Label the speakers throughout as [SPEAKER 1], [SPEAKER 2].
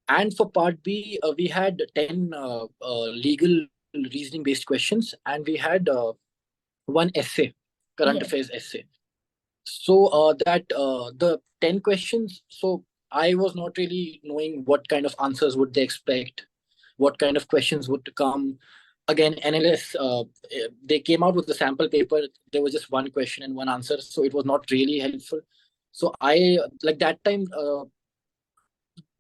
[SPEAKER 1] And for part B, we had 10 legal reasoning based questions, and we had one essay, current
[SPEAKER 2] Yes.
[SPEAKER 1] affairs essay. So the 10 questions, so I was not really knowing what kind of answers would they expect, what kind of questions would come. Again, NLS, they came out with the sample paper. There was just one question and one answer, so it was not really helpful. So I, like that time,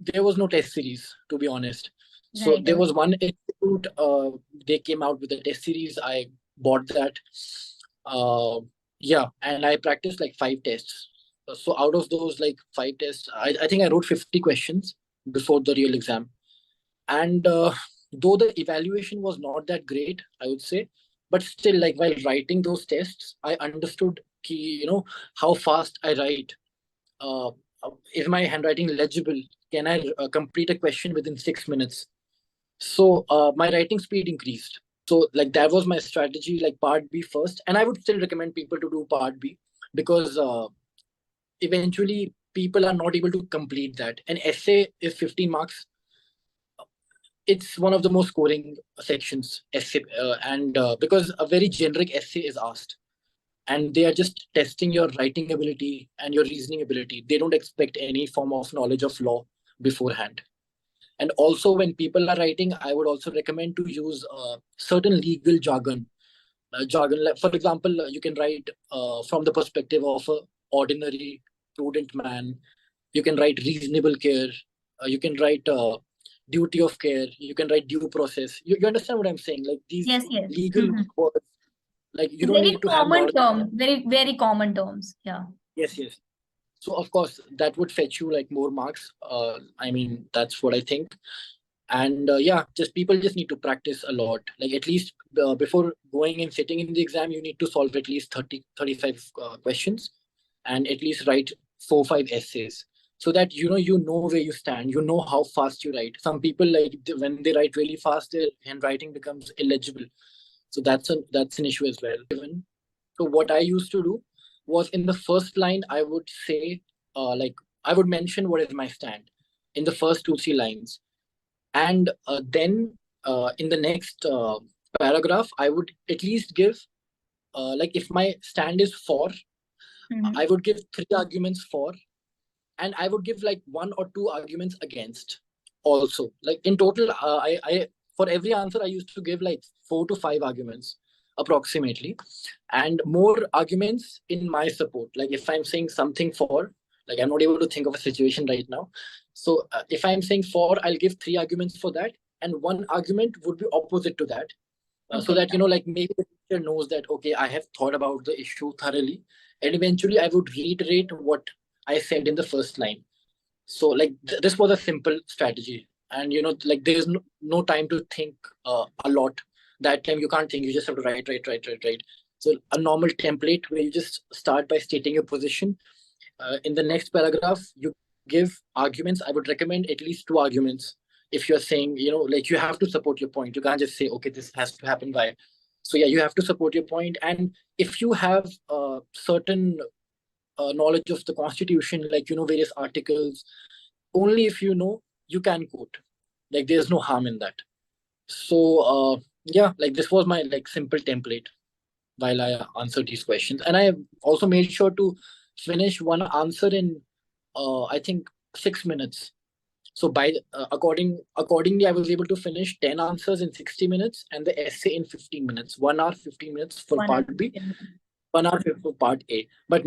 [SPEAKER 1] there was no test series, to be honest. So
[SPEAKER 2] Right.
[SPEAKER 1] there was one institute, they came out with a test series. I bought that. Uh, yeah, and I practiced like 5 tests. So out of those like 5 tests, I think I wrote 50 questions before the real exam. And though the evaluation was not that great, I would say, but still, like while writing those tests, I understood how fast I write. uh, is my handwriting legible? Can I complete a question within 6 minutes? So my writing speed increased. So like that was my strategy, like part B first. And I would still recommend people to do part B because eventually people are not able to complete that. An essay is 15 marks. It's one of the most scoring sections, essay, and because a very generic essay is asked and they are just testing your writing ability and your reasoning ability. They don't expect any form of knowledge of law beforehand. And also, when people are writing, I would also recommend to use certain legal jargon. Like, for example, you can write from the perspective of a ordinary, prudent man. You can write reasonable care. You can write duty of care. You can write due process. You understand what I'm saying? Like these
[SPEAKER 2] Yes, yes.
[SPEAKER 1] legal
[SPEAKER 2] Mhm.
[SPEAKER 1] words, like you don't
[SPEAKER 2] Very
[SPEAKER 1] need to have
[SPEAKER 2] common
[SPEAKER 1] knowledge.
[SPEAKER 2] terms, very, very common terms. Yeah.
[SPEAKER 1] Yes, yes. So of course that would fetch you like more marks. I mean, that's what I think. And yeah, just people just need to practice a lot. Like at least before going and sitting in the exam, you need to solve at least 30-35 questions and at least write 4-5 essays so that you know where you stand, you know how fast you write. Some people like when they write really fast, their handwriting becomes illegible. So that's an issue as well. So what I used to do was in the first line, I would say, like, I would mention what is my stand in the first 2-3 lines. And then in the next paragraph, I would at least give, like, if my stand is for, I
[SPEAKER 2] Mhm.
[SPEAKER 1] would give 3 arguments for, and I would give like 1 or 2 arguments against also. Like in total, I for every answer, I used to give like 4 to 5 arguments approximately, and more arguments in my support. Like if I'm saying something for, like I'm not able to think of a situation right now. So if I'm saying for, I'll give 3 arguments for that, and one argument would be opposite to that. So
[SPEAKER 2] Okay.
[SPEAKER 1] that like maybe the teacher knows that okay, I have thought about the issue thoroughly, and eventually I would reiterate what I said in the first line. So like this was a simple strategy, and like there is no time to think a lot. That time you can't think, you just have to write. So a normal template where you just start by stating your position. In the next paragraph you give arguments. I would recommend at least 2 arguments. If you're saying, like, you have to support your point, you can't just say okay, this has to happen. Why? So yeah, you have to support your point. And if you have certain knowledge of the constitution, like various articles, only if you can quote. Like there's no harm in that. So yeah, like this was my like simple template while I answered these questions. And I also made sure to finish one answer in I think 6 minutes. So accordingly, I was able to finish 10 answers in 60 minutes and the essay in 15 minutes. 1 hour 15 minutes for
[SPEAKER 2] 1 hour,
[SPEAKER 1] part B,
[SPEAKER 2] 15 minutes.
[SPEAKER 1] 1 hour for part A. But